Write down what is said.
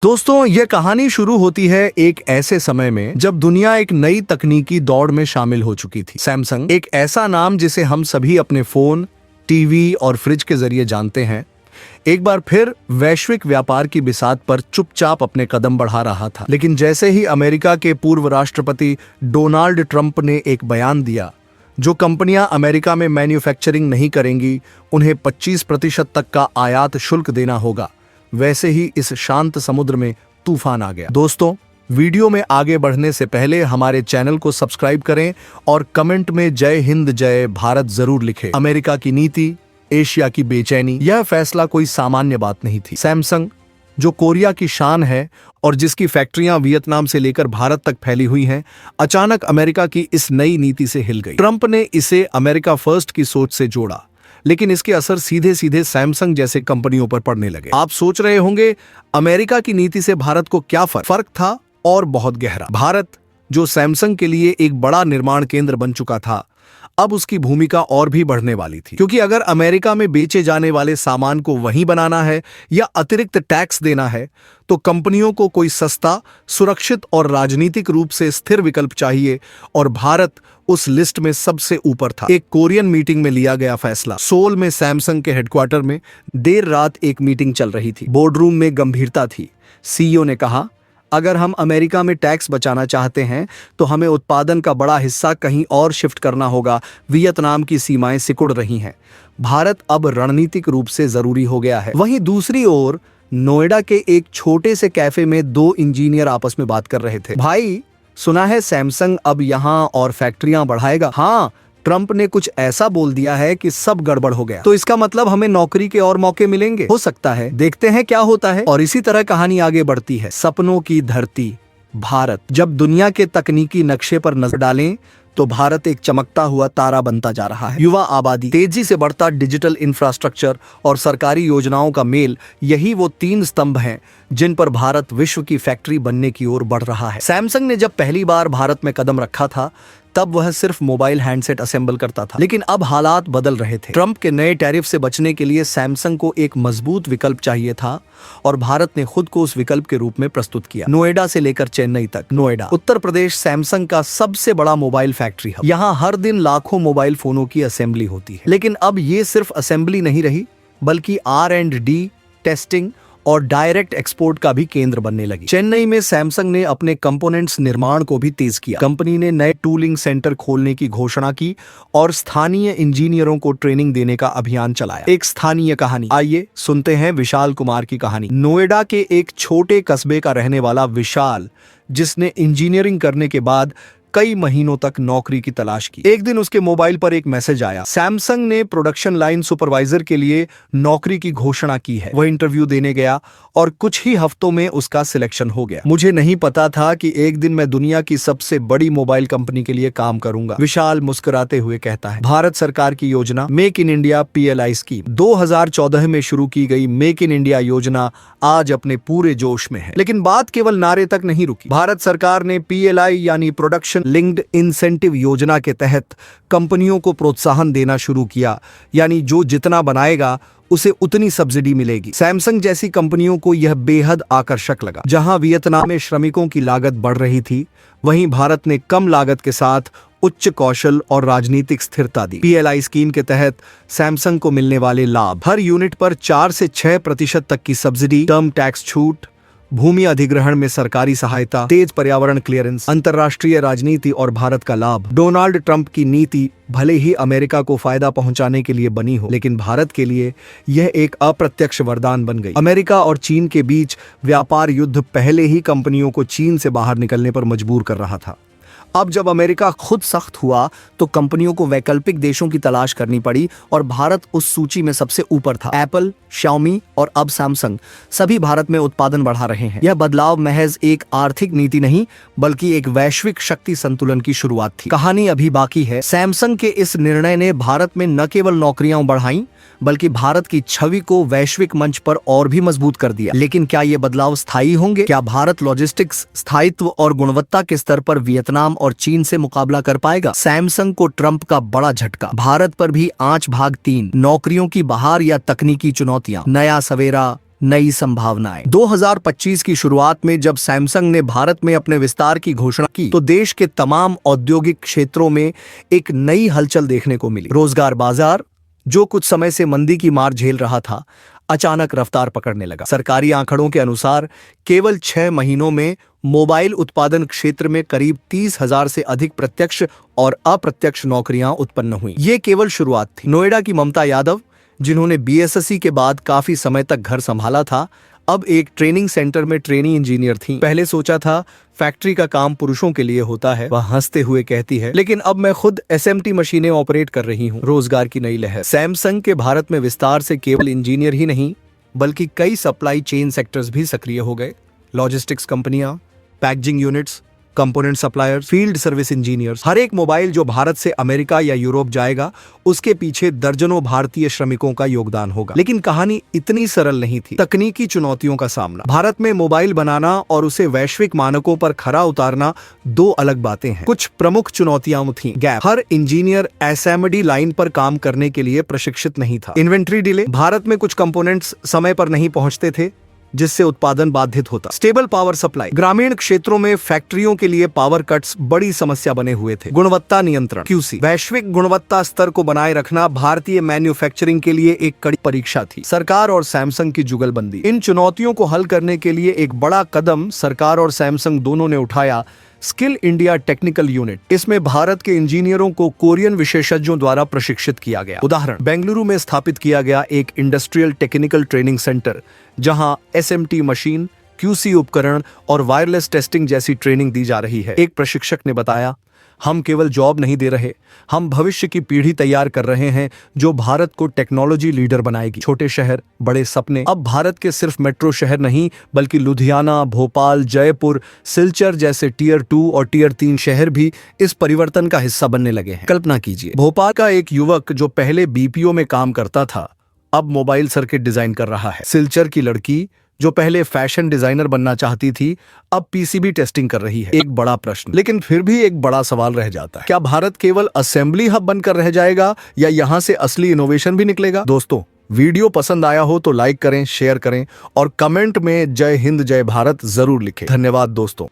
दोस्तों, यह कहानी शुरू होती है एक ऐसे समय में जब दुनिया एक नई तकनीकी दौड़ में शामिल हो चुकी थी। सैमसंग, एक ऐसा नाम जिसे हम सभी अपने फोन, टीवी और फ्रिज के जरिए जानते हैं, एक बार फिर वैश्विक व्यापार की बिसात पर चुपचाप अपने कदम बढ़ा रहा था। लेकिन जैसे ही अमेरिका के पूर्व राष्ट्रपति डोनाल्ड ट्रंप ने एक बयान दिया, जो कंपनियां अमेरिका में मैन्युफैक्चरिंग नहीं करेंगी उन्हें 25% तक का आयात शुल्क देना होगा, वैसे ही इस शांत समुद्र में तूफान आ गया। दोस्तों, वीडियो में आगे बढ़ने से पहले हमारे चैनल को सब्सक्राइब करें और कमेंट में जय हिंद जय भारत जरूर लिखें। अमेरिका की नीति, एशिया की बेचैनी, यह फैसला कोई सामान्य बात नहीं थी। सैमसंग, जो कोरिया की शान है और जिसकी फैक्ट्रियां वियतनाम से लेकर भारत तक फैली हुई हैं, अचानक अमेरिका की इस नई नीति से हिल गई। ट्रंप ने इसे अमेरिका फर्स्ट की सोच से जोड़ा, लेकिन इसके असर सीधे सीधे सैमसंग जैसे कंपनियों पर पड़ने लगे। आप सोच रहे होंगे, अमेरिका की नीति से भारत को क्या फर्क था, और बहुत गहरा। भारत, जो सैमसंग के लिए एक बड़ा निर्माण केंद्र बन चुका था, अब उसकी भूमिका और भी बढ़ने वाली थी। क्योंकि अगर अमेरिका में बेचे जाने वाले सामान को वहीं बनाना है या अतिरिक्त टैक्स देना है, तो कंपनियों को कोई सस्ता, सुरक्षित और राजनीतिक रूप से स्थिर विकल्प चाहिए, और भारत उस लिस्ट में सबसे ऊपर था। एक कोरियन मीटिंग में लिया गया फैसला। सोल में सैमसंग के हेडक्वार्टर में देर रात एक मीटिंग चल रही थी। बोर्डरूम में गंभीरता थी। सीईओ ने कहा, अगर हम अमेरिका में टैक्स बचाना चाहते हैं तो हमें उत्पादन का बड़ा हिस्सा कहीं और शिफ्ट करना होगा। वियतनाम की सीमाएं सिकुड़ रही हैं। भारत अब रणनीतिक रूप से जरूरी हो गया है। वहीं दूसरी ओर नोएडा के एक छोटे से कैफे में दो इंजीनियर आपस में बात कर रहे थे। भाई, सुना है सैमसंग अब यहाँ और फैक्ट्रियां बढ़ाएगा। हाँ, ट्रंप ने कुछ ऐसा बोल दिया है कि सब गड़बड़ हो गया। तो इसका मतलब हमें नौकरी के और मौके मिलेंगे। हो सकता है, देखते हैं क्या होता है। और इसी तरह कहानी आगे बढ़ती है। सपनों की धरती भारत। जब दुनिया के तकनीकी नक्शे पर नजर डालें तो भारत एक चमकता हुआ तारा बनता जा रहा है। युवा आबादी, तेजी से बढ़ता डिजिटल इंफ्रास्ट्रक्चर और सरकारी योजनाओं का मेल, यही वो तीन स्तंभ हैं जिन पर भारत विश्व की फैक्ट्री बनने की ओर बढ़ रहा है। सैमसंग ने जब पहली बार भारत में कदम रखा था, तब वह सिर्फ मोबाइल हैंडसेट असेंबल करता था। लेकिन अब हालात बदल रहे थे। ट्रंप के नए टैरिफ से बचने के लिए सैमसंग को एक मजबूत विकल्प चाहिए था, और भारत ने खुद को उस विकल्प के रूप में प्रस्तुत किया। नोएडा से लेकर चेन्नई तक। नोएडा, उत्तर प्रदेश, सैमसंग का सबसे बड़ा मोबाइल फैक्ट्री हब। यहाँ हर दिन लाखों मोबाइल फोनों की असेंबली होती है। लेकिन अब ये सिर्फ असेंबली नहीं रही, बल्कि R&D, टेस्टिंग और डायरेक्ट एक्सपोर्ट का भी केंद्र बनने लगी। चेन्नई में सैमसंग ने अपने कंपोनेंट्स निर्माण को भी तेज किया। कंपनी ने नए टूलिंग सेंटर खोलने की घोषणा की और स्थानीय इंजीनियरों को ट्रेनिंग देने का अभियान चलाया। एक स्थानीय कहानी, आइए सुनते हैं विशाल कुमार की कहानी। नोएडा के एक छोटे कस्बे का रहने वाला विशाल, जिसने इंजीनियरिंग करने के बाद कई महीनों तक नौकरी की तलाश की। एक दिन उसके मोबाइल पर एक मैसेज आया। सैमसंग ने प्रोडक्शन लाइन सुपरवाइजर के लिए नौकरी की घोषणा की है। वह इंटरव्यू देने गया और कुछ ही हफ्तों में उसका सिलेक्शन हो गया। मुझे नहीं पता था कि एक दिन मैं दुनिया की सबसे बड़ी मोबाइल कंपनी के लिए काम करूंगा, विशाल मुस्कुराते हुए कहता है। भारत सरकार की योजना make in India PLI scheme 2014 में शुरू की गई मेक इन इंडिया योजना आज अपने पूरे जोश में है। लेकिन बात केवल नारे तक नहीं रुकी। भारत सरकार ने PLI यानी प्रोडक्शन लिंक्ड इंसेंटिव योजना के तहत कंपनियों को प्रोत्साहन देना शुरू किया, यानी जो जितना बनाएगा उसे उतनी सब्सिडी मिलेगी। सैमसंग जैसी कंपनियों को यह बेहद आकर्षक लगा। जहां वियतनाम में श्रमिकों की लागत बढ़ रही थी, वहीं भारत ने कम लागत के साथ उच्च कौशल और राजनीतिक स्थिरता दी। PLI स्कीम के तहत सैमसंग को मिलने वाले लाभ: हर यूनिट पर 4 से 6% तक की सब्सिडी, टर्म टैक्स छूट, भूमि अधिग्रहण में सरकारी सहायता, तेज पर्यावरण क्लियरेंस, अंतर्राष्ट्रीय राजनीति और भारत का लाभ। डोनाल्ड ट्रंप की नीति भले ही अमेरिका को फायदा पहुंचाने के लिए बनी हो, लेकिन भारत के लिए यह एक अप्रत्यक्ष वरदान बन गई। अमेरिका और चीन के बीच व्यापार युद्ध पहले ही कंपनियों को चीन से बाहर निकलने पर मजबूर कर रहा था। अब जब अमेरिका खुद सख्त हुआ तो कंपनियों को वैकल्पिक देशों की तलाश करनी पड़ी, और भारत उस सूची में सबसे ऊपर था। एप्पल, शाओमी और अब सैमसंग सभी भारत में उत्पादन बढ़ा रहे हैं। यह बदलाव महज एक आर्थिक नीति नहीं, बल्कि एक वैश्विक शक्ति संतुलन की शुरुआत थी। कहानी अभी बाकी है। सैमसंग के इस निर्णय ने भारत में न केवल नौकरियां बढ़ाई, बल्कि भारत की छवि को वैश्विक मंच पर और भी मजबूत कर दिया। लेकिन क्या ये बदलाव स्थायी होंगे? क्या भारत लॉजिस्टिक्स, स्थायित्व और गुणवत्ता के स्तर पर वियतनाम और चीन से मुकाबला कर पाएगा? सैमसंग को ट्रंप का बड़ा झटका। भारत पर भी आंच भाग 3, नौकरियों की बहार या तकनीकी चुनौतियां। नया सवेरा, नई संभावनाएं। 2025 की शुरुआत में जब सैमसंग ने भारत में अपने विस्तार की घोषणा की तो देश के तमाम औद्योगिक क्षेत्रों में एक नई हलचल देखने को मिली। रोजगार बाजार, जो कुछ समय से मंदी की मार झेल रहा था, अचानक रफ्तार पकड़ने लगा। सरकारी आंकड़ों के अनुसार केवल 6 महीनों में मोबाइल उत्पादन क्षेत्र में करीब 30,000 से अधिक प्रत्यक्ष और अप्रत्यक्ष नौकरियां उत्पन्न हुई। ये केवल शुरुआत थी। नोएडा की ममता यादव, जिन्होंने बीएसएससी के बाद काफी समय तक घर संभाला था, अब एक ट्रेनिंग सेंटर में ट्रेनी इंजीनियर थी। पहले सोचा था फैक्ट्री का काम पुरुषों के लिए होता है, वह हंसते हुए कहती है, लेकिन अब मैं खुद एसएमटी मशीनें ऑपरेट कर रही हूँ। रोजगार की नई लहर। सैमसंग के भारत में विस्तार से केवल इंजीनियर ही नहीं बल्कि कई सप्लाई चेन सेक्टर्स भी सक्रिय हो गए। लॉजिस्टिक्स कंपनियां, packaging units, component suppliers, field service engineers. हर एक मोबाइल जो भारत से अमेरिका या यूरोप जाएगा, उसके पीछे दर्जनों भारतीय श्रमिकों का योगदान होगा। लेकिन कहानी इतनी सरल नहीं थी। तकनीकी चुनौतियों का सामना। भारत में मोबाइल बनाना और उसे वैश्विक मानकों पर खरा उतारना दो अलग बातें हैं। कुछ प्रमुख चुनौतियां थीं। गैप। हर इंजीनियर असेंबली लाइन पर काम करने के लिए प्रशिक्षित नहीं था। Inventory delay. भारत में कुछ कंपोनेंट्स समय पर नहीं पहुंचते थे, जिससे उत्पादन बाधित होता। Stable power supply. ग्रामीण क्षेत्रों में फैक्ट्रियों के लिए पावर कट्स बड़ी समस्या बने हुए थे। गुणवत्ता नियंत्रण QC। वैश्विक गुणवत्ता स्तर को बनाए रखना भारतीय मैन्युफैक्चरिंग के लिए एक कड़ी परीक्षा थी। सरकार और सैमसंग की जुगलबंदी। इन चुनौतियों को हल करने के लिए एक बड़ा कदम सरकार और सैमसंग दोनों ने उठाया, स्किल इंडिया टेक्निकल यूनिट। इसमें भारत के इंजीनियरों को कोरियन विशेषज्ञों द्वारा प्रशिक्षित किया गया। उदाहरण, बेंगलुरु में स्थापित किया गया एक इंडस्ट्रियल टेक्निकल ट्रेनिंग सेंटर, जहां एसएमटी मशीन, QC उपकरण और वायरलेस टेस्टिंग जैसी ट्रेनिंग दी जा रही है। एक प्रशिक्षक ने बताया, हम केवल जॉब नहीं दे रहे, हम भविष्य की पीढ़ी तैयार कर रहे हैं जो भारत को टेक्नोलॉजी लीडर बनाएगी। छोटे शहर, बड़े सपने। अब भारत के सिर्फ मेट्रो शहर नहीं बल्कि लुधियाना, भोपाल, जयपुर, सिलचर जैसे टियर 2 और टियर 3 शहर भी इस परिवर्तन का हिस्सा बनने लगे हैं। कल्पना कीजिए, भोपाल का एक युवक जो पहले बीपीओ में काम करता था, अब मोबाइल सर्किट डिजाइन कर रहा है। सिलचर की लड़की जो पहले फैशन डिजाइनर बनना चाहती थी, अब पीसीबी टेस्टिंग कर रही है। एक बड़ा प्रश्न, लेकिन फिर भी एक बड़ा सवाल रह जाता है, क्या भारत केवल असेंबली हब बनकर रह जाएगा या यहां से असली इनोवेशन भी निकलेगा? दोस्तों, वीडियो पसंद आया हो तो लाइक करें, शेयर करें और कमेंट में जय हिंद जय भारत जरूर लिखें। धन्यवाद दोस्तों।